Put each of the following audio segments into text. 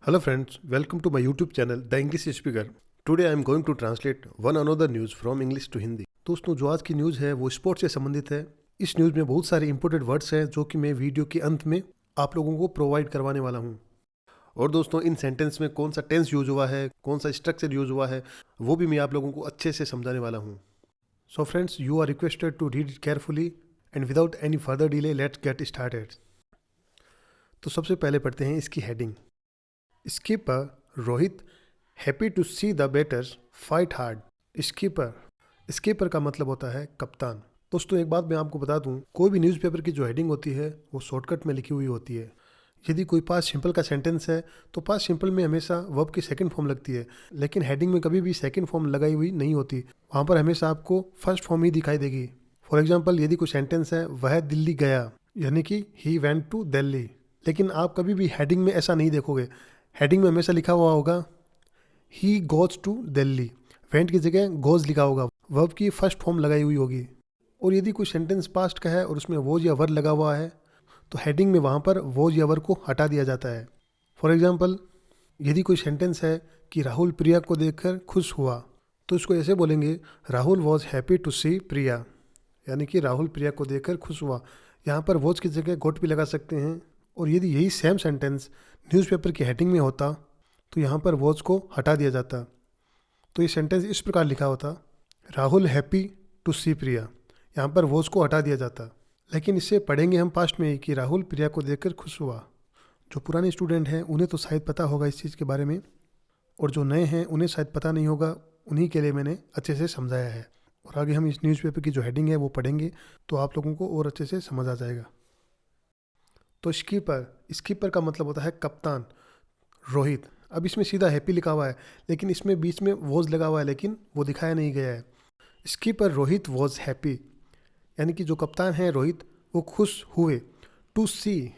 Hello friends, welcome to my YouTube channel The English Speaker. Today I am going to translate one another news from English to Hindi. दोस्तों जो आज की news है वो sports से संबंधित है। इस न्यूज़ में बहुत सारे इंपोर्टेंट वर्ड्स हैं जो कि मैं वीडियो के अंत में आप लोगों को प्रोवाइड करवाने वाला हूँ। और दोस्तों इन सेंटेंस में कौन सा टेंस यूज हुआ है, कौन सा स्ट्रक्चर यूज हुआ है, वो भी मैं आप लोगों को अच्छे से समझाने वाला हूँ। So friends, you are requested to read it carefully and without any further delay let's get started. तो सबसे पहले पढ़ते हैं इसकी heading. Skipper Rohit happy to see the batters fight hard. Skipper का मतलब होता है कप्तान। दोस्तों एक बात मैं आपको बता दूं, कोई भी न्यूज़पेपर की जो हेडिंग होती है वो शॉर्टकट में लिखी हुई होती है। यदि कोई पास्ट सिंपल का सेंटेंस है तो पास्ट सिंपल में हमेशा वर्ब की सेकंड फॉर्म लगती है, लेकिन हेडिंग में कभी भी सेकंड फॉर्म लगाई हुई नहीं होती। वहाँ पर हमेशा आपको फर्स्ट फॉर्म ही दिखाई देगी। फॉर एग्जाम्पल, यदि कोई सेंटेंस है वह दिल्ली गया, यानी कि ही वेंट टू दिल्ली, लेकिन आप कभी भी हेडिंग में ऐसा नहीं देखोगे। हेडिंग में हमेशा लिखा हुआ होगा he goes to Delhi, went की जगह गोज लिखा होगा, वर्ब की फर्स्ट फॉर्म लगाई हुई होगी। और यदि कोई सेंटेंस पास्ट का है और उसमें वोज या वर लगा हुआ है तो हेडिंग में वहाँ पर वोज या वर को हटा दिया जाता है। फॉर एग्जाम्पल, यदि कोई सेंटेंस है कि राहुल प्रिया को देखकर खुश हुआ, तो इसको ऐसे बोलेंगे राहुल वॉज हैप्पी टू सी प्रिया, यानी कि राहुल प्रिया को देखकर खुश हुआ। यहाँ पर वॉज की जगह गोट भी लगा सकते हैं। और यदि यही सेम सेंटेंस न्यूज़पेपर की हेडिंग में होता तो यहाँ पर वॉज को हटा दिया जाता। तो ये सेंटेंस इस प्रकार लिखा होता राहुल हैप्पी टू सी प्रिया, यहाँ पर वॉज को हटा दिया जाता। लेकिन इससे पढ़ेंगे हम पास्ट में ही कि राहुल प्रिया को देखकर खुश हुआ। जो पुराने स्टूडेंट हैं उन्हें तो शायद पता होगा इस चीज़ के बारे में, और जो नए हैं उन्हें शायद पता नहीं होगा। उन्हीं के लिए मैंने अच्छे से समझाया है। और आगे हम इस न्यूज़पेपर की जो हेडिंग है वो पढ़ेंगे तो आप लोगों को और अच्छे से समझ आ जाएगा। तो स्कीपर का मतलब होता है कप्तान, रोहित। अब इसमें सीधा हैप्पी लिखा हुआ है, लेकिन इसमें बीच में वॉज लगा हुआ है, लेकिन वो दिखाया नहीं गया है। स्कीपर रोहित वॉज हैप्पी, यानी कि जो कप्तान है रोहित वो खुश हुए। टू सी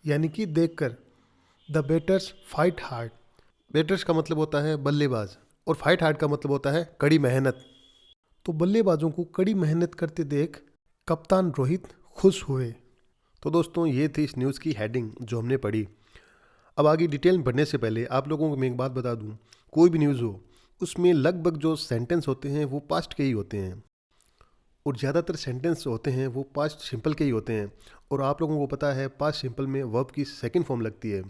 यानी कि देखकर। The batters fight hard, batters का मतलब होता है बल्लेबाज, और फाइट हार्ड का मतलब होता है कड़ी मेहनत। तो बल्लेबाजों को कड़ी मेहनत करते देख कप्तान रोहित खुश हुए। तो दोस्तों ये थी इस न्यूज़ की हेडिंग जो हमने पढ़ी। अब आगे डिटेल में पढ़ने से पहले आप लोगों को मैं एक बात बता दूं, कोई भी न्यूज़ हो उसमें लगभग जो सेंटेंस होते हैं वो पास्ट के ही होते हैं, और ज़्यादातर सेंटेंस होते हैं वो पास्ट सिंपल के ही होते हैं। और आप लोगों को पता है पास्ट सिंपल में वर्ब की सेकंड फॉर्म लगती है।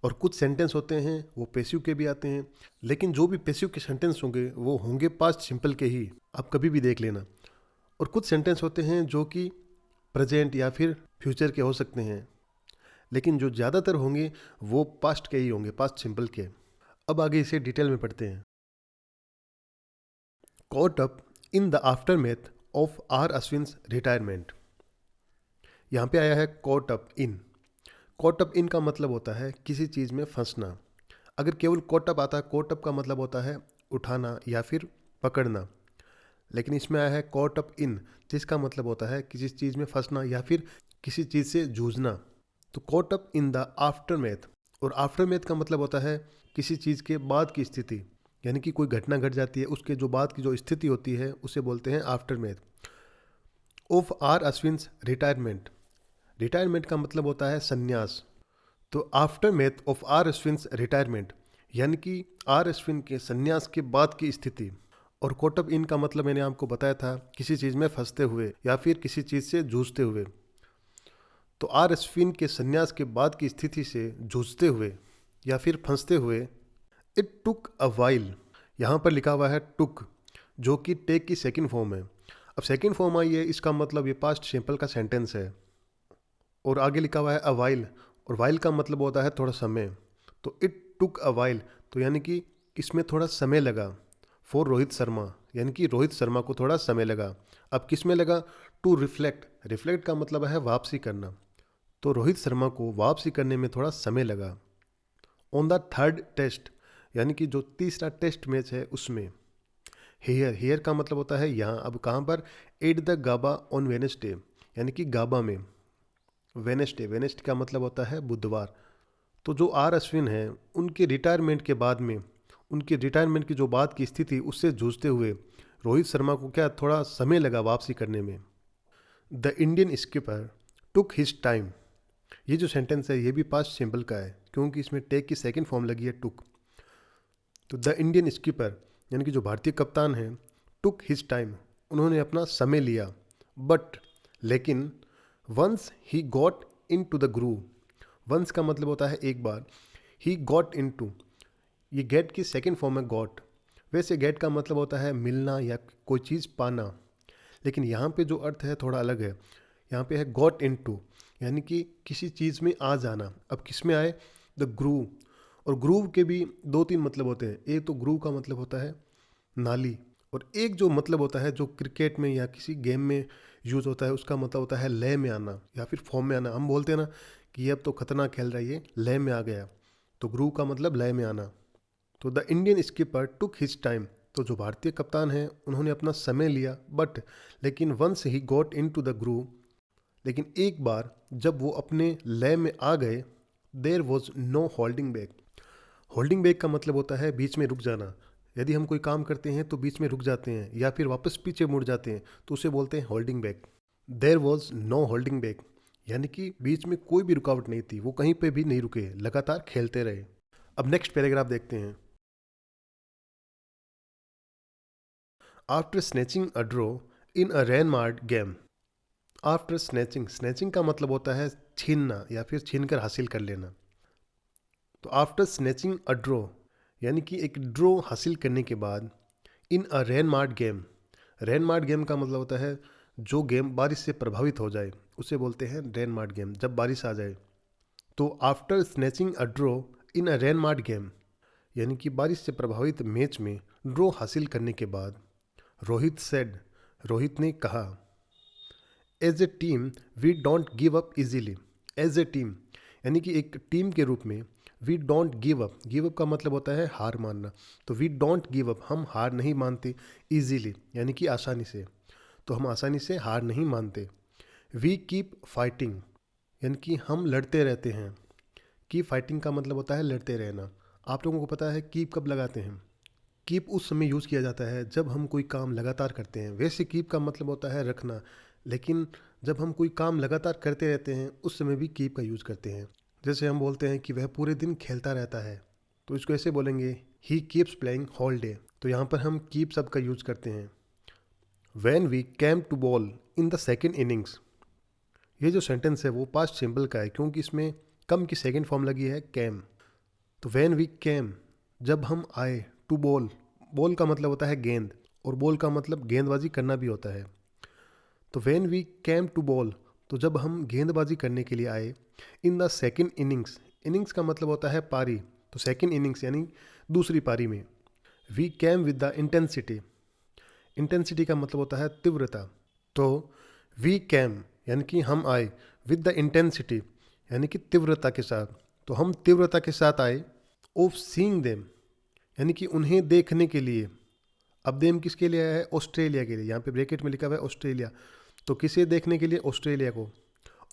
और कुछ सेंटेंस होते हैं वो पैसिव के भी आते हैं, लेकिन जो भी पैसिव के सेंटेंस होंगे वो होंगे पास्ट सिंपल के ही, आप कभी भी देख लेना। और कुछ सेंटेंस होते हैं जो कि प्रेजेंट या फिर फ्यूचर के हो सकते हैं, लेकिन जो ज़्यादातर होंगे वो पास्ट के ही होंगे, पास्ट सिंपल के। अब आगे इसे डिटेल में पढ़ते हैं। Caught up in the aftermath of R Ashwin's retirement. यहाँ पे आया है caught up in. Caught up in का मतलब होता है किसी चीज़ में फंसना। अगर केवल कॉट अप आता है, कॉट अप का मतलब होता है उठाना या फिर पकड़ना, लेकिन इसमें आया है कॉट अप इन, जिसका मतलब होता है किसी चीज़ में फंसना या फिर किसी चीज़ से जूझना। तो कॉट अप इन द आफ्टरमेथ, और आफ्टरमेथ का मतलब होता है किसी चीज़ के बाद की स्थिति, यानी कि कोई घटना घट जाती है उसके जो बाद की जो स्थिति होती है उसे बोलते हैं aftermath. Of R Ashwin's retirement, retirement का मतलब होता है संन्यास। तो aftermath of R Ashwin's retirement, यानी कि आर अश्विन के संन्यास के बाद की स्थिति। और कोट अप इन का मतलब मैंने आपको बताया था किसी चीज़ में फंसते हुए या फिर किसी चीज़ से जूझते हुए। तो आर अश्विन के संन्यास के बाद की स्थिति से जूझते हुए या फिर फंसते हुए। इट टुक अ वाइल, यहाँ पर लिखा हुआ है टुक, जो कि टेक की सेकंड फॉर्म है। अब सेकंड फॉर्म आई है, इसका मतलब ये पास्ट सिंपल का सेंटेंस है। और आगे लिखा हुआ है अ वाइल, और वाइल का मतलब होता है थोड़ा समय। तो इट टुक अ वाइल, तो यानी कि इसमें थोड़ा समय लगा। फॉर रोहित शर्मा, यानी कि रोहित शर्मा को थोड़ा समय लगा। अब किस में लगा? टू रिफ्लेक्ट, रिफ्लेक्ट का मतलब है वापसी करना। तो रोहित शर्मा को वापसी करने में थोड़ा समय लगा। ऑन द थर्ड टेस्ट, यानी कि जो तीसरा टेस्ट मैच है उसमें। हेयर, हेयर का मतलब होता है यहाँ। अब कहाँ पर? At the Gabba on Wednesday, यानी कि गाबा में। वेनेसडे, वेनेसडे का मतलब होता है बुधवार। तो जो आर अश्विन हैं उनके रिटायरमेंट के बाद में, उनकी रिटायरमेंट की जो बाद की स्थिति उससे जूझते हुए रोहित शर्मा को क्या थोड़ा समय लगा वापसी करने में। The Indian skipper took his time, ये जो सेंटेंस है ये भी पास्ट सिंपल का है क्योंकि इसमें टेक की सेकंड फॉर्म लगी है टुक। तो द इंडियन स्कीपर यानी कि जो भारतीय कप्तान है, टुक हिज टाइम, उन्होंने अपना समय लिया, बट लेकिन once he got into the groove, once का मतलब होता है एक बार, ही गॉट इन टू, ये गेट की सेकेंड फॉर्म है गॉट। वैसे गेट का मतलब होता है मिलना या कोई चीज़ पाना, लेकिन यहाँ पे जो अर्थ है थोड़ा अलग है। यहाँ पे है गॉट इन टू यानी कि किसी चीज़ में आ जाना। अब किस में आए? The groove. और ग्रूव के भी दो तीन मतलब होते हैं। एक तो ग्रूव का मतलब होता है नाली, और एक जो मतलब होता है जो क्रिकेट में या किसी गेम में यूज़ होता है उसका मतलब होता है लय में आना या फिर फॉर्म में आना। हम बोलते हैं ना कि ये अब तो खतरनाक खेल रहा है, ये लय में आ गया, तो ग्रूव का मतलब लय में आना। तो the Indian skipper took his time, तो जो भारतीय कप्तान हैं उन्होंने अपना समय लिया, बट लेकिन once he got into the groove, लेकिन एक बार जब वो अपने लय में आ गए, there was no holding back. Holding back का मतलब होता है बीच में रुक जाना। यदि हम कोई काम करते हैं तो बीच में रुक जाते हैं या फिर वापस पीछे मुड़ जाते हैं तो उसे बोलते हैं holding back. There was no holding back यानी कि बीच में कोई भी रुकावट नहीं थी, वो कहीं पे भी नहीं रुके, लगातार खेलते रहे। अब नेक्स्ट पैराग्राफ देखते हैं। After snatching a draw in a rain marred game. After snatching, snatching का मतलब होता है छीनना या फिर छीन कर हासिल कर लेना। तो आफ्टर स्नैचिंग अ ड्रॉ यानी कि एक ड्रॉ हासिल करने के बाद, इन अ रेनमार्ड गेम, रेनमार्ड गेम का मतलब होता है जो गेम बारिश से प्रभावित हो जाए उसे बोलते हैं रेनमार्ड गेम, जब बारिश आ जाए। तो after snatching a draw in a rain marred game यानी कि बारिश से प्रभावित मैच में ड्रॉ हासिल करने के बाद, रोहित सेड, रोहित ने कहा, as a team we don't give up easily. As a team यानी कि एक टीम के रूप में, we don't give up, give up का मतलब होता है हार मानना, तो वी डोंट गिव अप, हम हार नहीं मानते, इजीली यानी कि आसानी से, तो हम आसानी से हार नहीं मानते। वी कीप फाइटिंग यानी कि हम लड़ते रहते हैं। कीप फाइटिंग का मतलब होता है लड़ते रहना। आप लोगों को पता है कीप कब लगाते हैं? कीप उस समय यूज़ किया जाता है जब हम कोई काम लगातार करते हैं। वैसे कीप का मतलब होता है रखना, लेकिन जब हम कोई काम लगातार करते रहते हैं उस समय भी कीप का यूज़ करते हैं। जैसे हम बोलते हैं कि वह पूरे दिन खेलता रहता है, तो इसको ऐसे बोलेंगे, he keeps playing whole day. तो यहाँ पर हम कीप शब्द का यूज़ करते हैं। When we came to bowl in the second innings, ये जो सेंटेंस है वो पास्ट सिंपल का है क्योंकि इसमें कम की सेकेंड फॉर्म लगी है कैम। तो व्हेन वी कैम, जब हम आए, टू बॉल, बॉल का मतलब होता है गेंद और बॉल का मतलब गेंदबाजी करना भी होता है। तो when we came to bowl, तो जब हम गेंदबाजी करने के लिए आए, in the second innings, innings का मतलब होता है पारी, तो सेकेंड इनिंग्स यानी दूसरी पारी में। We came with the intensity, intensity का मतलब होता है तीव्रता। तो वी कैम यानी कि हम आए, विद द इंटेंसिटी यानी कि तीव्रता के साथ, तो हम तीव्रता के साथ आए। ऑफ सीइंग देम यानी कि उन्हें देखने के लिए। अब देम किसके लिए आया है? ऑस्ट्रेलिया के लिए। यहाँ पे ब्रैकेट में लिखा हुआ है ऑस्ट्रेलिया, तो किसे देखने के लिए? ऑस्ट्रेलिया को।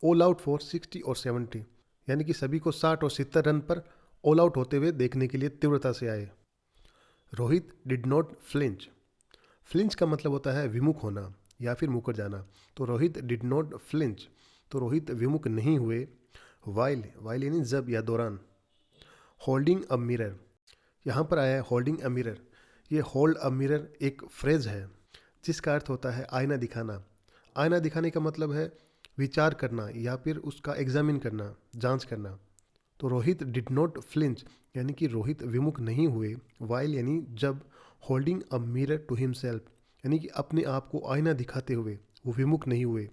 ऑल आउट फॉर 60 और 70 यानी कि सभी को 60 और 70 रन पर ऑल आउट होते हुए देखने के लिए तीव्रता से आए। Rohit did not flinch, flinch का मतलब होता है विमुख होना या फिर मुकर जाना, तो रोहित डिड नॉट फ्लिंच, तो रोहित विमुख नहीं हुए। वाइल, वाइल यानी जब या दौरान। होल्डिंग अ मिरर, यहाँ पर आया है होल्डिंग अ मिरर। ये होल्ड अ मिरर एक फ्रेज है जिसका अर्थ होता है आईना दिखाना। आईना दिखाने का मतलब है विचार करना या फिर उसका एग्जामिन करना, जांच करना। तो रोहित डिड नॉट फ्लिंच यानी कि रोहित विमुख नहीं हुए। वाइल यानी जब, holding a mirror to himself यानी कि अपने आप को आईना दिखाते हुए वो विमुख नहीं हुए।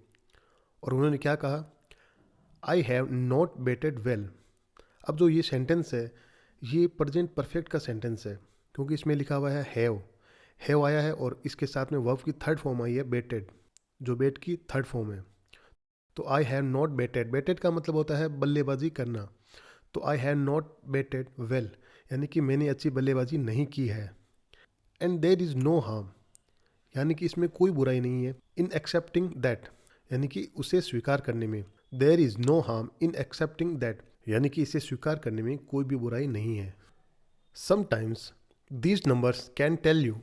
और उन्होंने क्या कहा? I have not batted well. अब जो ये सेंटेंस है ये प्रेजेंट परफेक्ट का सेंटेंस है क्योंकि इसमें लिखा हुआ है हैव आया है और इसके साथ में वर्ब की थर्ड फॉर्म आई है बेटेड, जो बेट की थर्ड फॉर्म है। तो आई हैव नॉट बेटेड, बेटेड का मतलब होता है बल्लेबाजी करना, तो I have not batted well यानी कि मैंने अच्छी बल्लेबाजी नहीं की है। And there is no harm यानी कि इसमें कोई बुराई नहीं है। इन एक्सेप्टिंग दैट यानी कि उसे स्वीकार करने में। There is no harm in accepting that यानी कि इसे स्वीकार करने में कोई भी बुराई नहीं है। Sometimes these numbers can tell you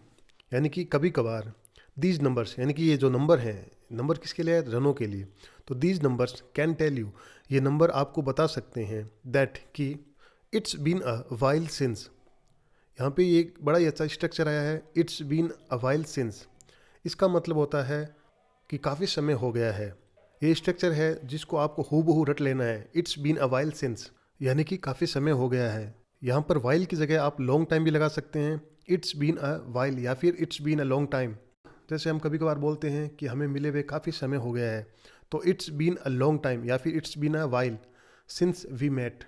यानी कि कभी कभार, दीज नंबर्स यानी कि ये जो नंबर हैं, नंबर किसके लिए है? रनों के लिए। तो these numbers can tell you, ये नंबर आपको बता सकते हैं दैट कि it's been a while since. यहाँ पे ये एक बड़ा ही अच्छा स्ट्रक्चर आया है, it's been a while since. इसका मतलब होता है कि काफ़ी समय हो गया है। ये स्ट्रक्चर है जिसको आपको हूबहू रट लेना है, it's been a while since, यानी कि काफ़ी समय हो गया है। यहाँ पर वाइल की जगह आप लॉन्ग टाइम भी लगा सकते हैं, इट्स बीन अ वाइल या फिर it's been a long time. जैसे हम कभी कभार बोलते हैं कि हमें मिले हुए काफ़ी समय हो गया है, तो it's been a long time या फिर it's been a while since we met.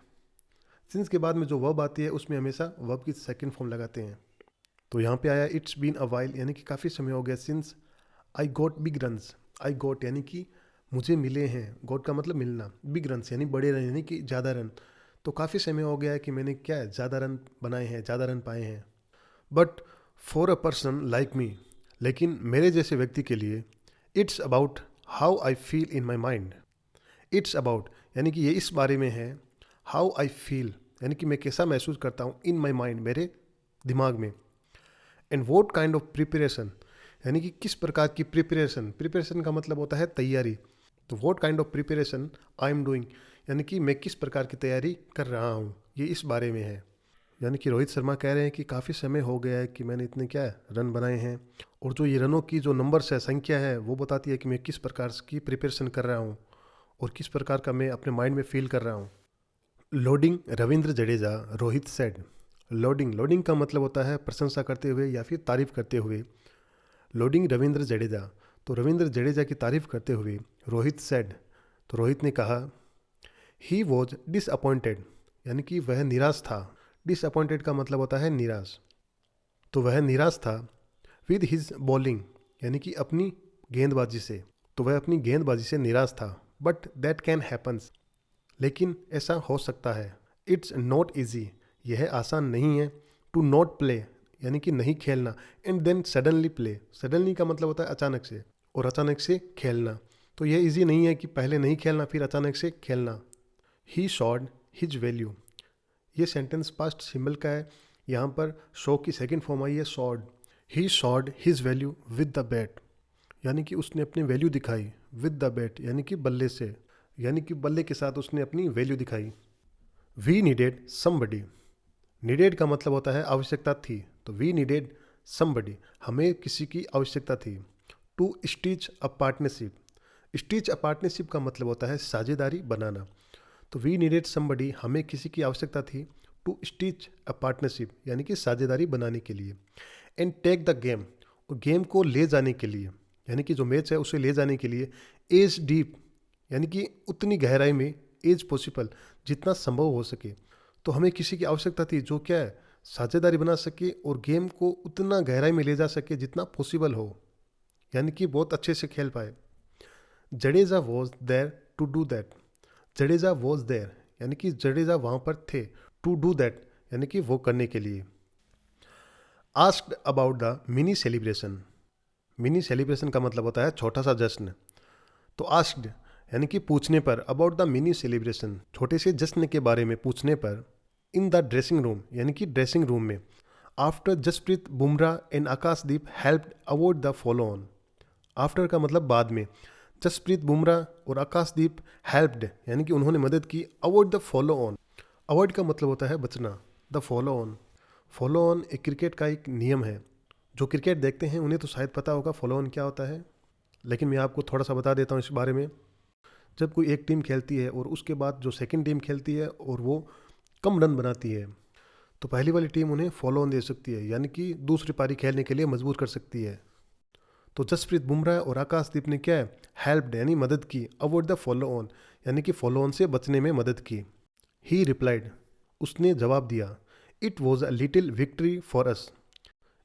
Since के बाद में जो वर्ब आती है उसमें हमेशा वर्ब की सेकंड फॉर्म लगाते हैं। तो यहाँ पे आया इट्स बीन अ वाइल यानी कि काफ़ी समय हो गया, since I got big runs. I got यानी कि मुझे मिले हैं, गॉट का मतलब मिलना, बिग रन्स यानी बड़े रन यानी कि ज़्यादा रन। तो काफ़ी समय हो गया है कि मैंने क्या है, ज़्यादा रन बनाए हैं, ज़्यादा रन पाए हैं। But for a person like me, लेकिन मेरे जैसे व्यक्ति के लिए it's about how I feel in my mind. It's about यानी कि ये इस बारे में है, हाउ आई फील यानी कि मैं कैसा महसूस करता हूँ, इन माई माइंड मेरे दिमाग में, and vote kind of preparation यानी कि किस प्रकार की प्रिपरेशन। प्रिपरेशन का मतलब होता है तैयारी। तो vote kind of preparation I am doing यानी कि मैं किस प्रकार की तैयारी कर रहा हूँ, ये इस बारे में है। यानी कि रोहित शर्मा कह रहे हैं कि काफ़ी समय हो गया है कि मैंने इतने क्या है रन बनाए हैं, और जो ये रनों की जो नंबर्स है, संख्या है, वो बताती है कि मैं किस प्रकार की प्रिपरेशन कर रहा हूँ और किस प्रकार का मैं अपने माइंड में फील कर रहा हूँ। Loading Ravindra Jadeja, Rohit said. Loading, loading का मतलब होता है प्रशंसा करते हुए या फिर तारीफ करते हुए। लोडिंग रविंद्र जडेजा, तो रविंद्र जडेजा की तारीफ करते हुए रोहित सेड, तो रोहित ने कहा ही वॉज डिसअपॉइंटेड यानी कि वह निराश था। डिसअपॉइंटेड का मतलब होता है निराश, तो वह निराश था। विद हिज बॉलिंग यानी कि अपनी गेंदबाजी से, तो वह अपनी गेंदबाजी से निराश था। बट दैट कैन हैपन्स, लेकिन ऐसा हो सकता है। इट्स नॉट ईजी, यह आसान नहीं है। टू नॉट प्ले यानी कि नहीं खेलना, and then suddenly play. Suddenly का मतलब होता है अचानक से, और अचानक से खेलना। तो यह ईजी नहीं है कि पहले नहीं खेलना फिर अचानक से खेलना। ही शॉड हिज वैल्यू, ये सेंटेंस पास्ट सिंबल का है। यहाँ पर शो की सेकंड फॉर्म आई है showed. He showed his value with the bat, यानी कि उसने अपनी वैल्यू दिखाई। विद द बैट यानी कि बल्ले से, यानी कि बल्ले के साथ उसने अपनी वैल्यू दिखाई। वी नीडेड समबडी, नीडेड का मतलब होता है आवश्यकता थी, तो वी नीडेड समबडी, हमें किसी की आवश्यकता थी। To stitch a partnership, stitch a partnership का मतलब होता है साझेदारी बनाना। तो वी नीडेड समबडी, हमें किसी की आवश्यकता थी। टू स्टिच अ पार्टनरशिप यानी कि साझेदारी बनाने के लिए। एंड टेक द गेम, और गेम को ले जाने के लिए, यानी कि जो मैच है उसे ले जाने के लिए। एज डीप यानी कि उतनी गहराई में, एज पॉसिबल जितना संभव हो सके। तो हमें किसी की आवश्यकता थी जो क्या है, साझेदारी बना सके और गेम को उतना गहराई में ले जा सके जितना पॉसिबल हो, यानी कि बहुत अच्छे से खेल पाए। Jadeja was there to do that, Jadeja was there यानी कि जडेजा वहाँ पर थे। टू डू दैट यानी कि वो करने के लिए। Asked about the mini celebration, mini celebration का मतलब होता है छोटा सा जश्न। तो आस्क्ड यानी कि पूछने पर, अबाउट द मिनी सेलिब्रेशन छोटे से जश्न के बारे में पूछने पर। इन द ड्रेसिंग रूम यानी कि ड्रेसिंग रूम में। After Jasprit Bumrah and Akash Deep helped avoid the follow on, after का मतलब बाद में। जसप्रीत बुमराह और आकाशदीप हेल्प्ड यानी कि उन्होंने मदद की। Avoid the follow on, avoid का मतलब होता है बचना। The follow on, follow on एक क्रिकेट का एक नियम है। जो क्रिकेट देखते हैं उन्हें तो शायद पता होगा फॉलो ऑन क्या होता है, लेकिन मैं आपको थोड़ा सा बता देता हूँ इस बारे में। जब कोई एक टीम खेलती है और उसके बाद जो सेकंड टीम खेलती है और वो कम रन बनाती है, तो पहली वाली टीम उन्हें फॉलो ऑन दे सकती है, यानी कि दूसरी पारी खेलने के लिए मजबूर कर सकती है। तो जसप्रीत बुमराह और आकाशदीप ने क्या है, हेल्प्ड यानी मदद की। अवॉइड द फॉलो ऑन यानी कि फॉलो ऑन से बचने में मदद की। ही रिप्लाइड, उसने जवाब दिया। It was a little victory for us,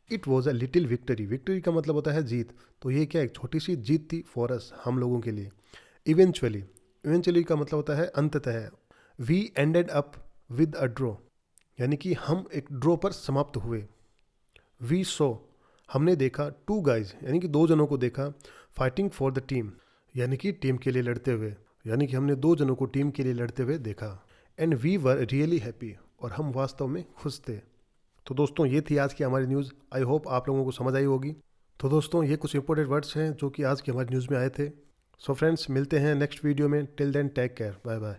it was a little victory, victory का मतलब होता है जीत। तो ये क्या एक छोटी सी जीत थी फॉर अस, हम लोगों के लिए। इवेंचुअली, इवेंचुअली का मतलब होता है अंततः। We ended up with a draw यानी कि हम एक ड्रॉ पर समाप्त हुए। वी सो, हमने देखा। टू गाइज यानी कि दो जनों को देखा। फाइटिंग फॉर द टीम यानी कि टीम के लिए लड़ते हुए, यानी कि हमने दो जनों को टीम के लिए लड़ते हुए देखा। And we were really happy, और हम वास्तव में खुश थे। तो दोस्तों ये थी आज की हमारी न्यूज़। आई होप आप लोगों को समझ आई होगी। तो दोस्तों ये कुछ इंपॉर्टेंट वर्ड्स हैं जो कि आज की हमारी न्यूज़ में आए थे। सो फ्रेंड्स, मिलते हैं नेक्स्ट वीडियो में। Till then take care, bye bye.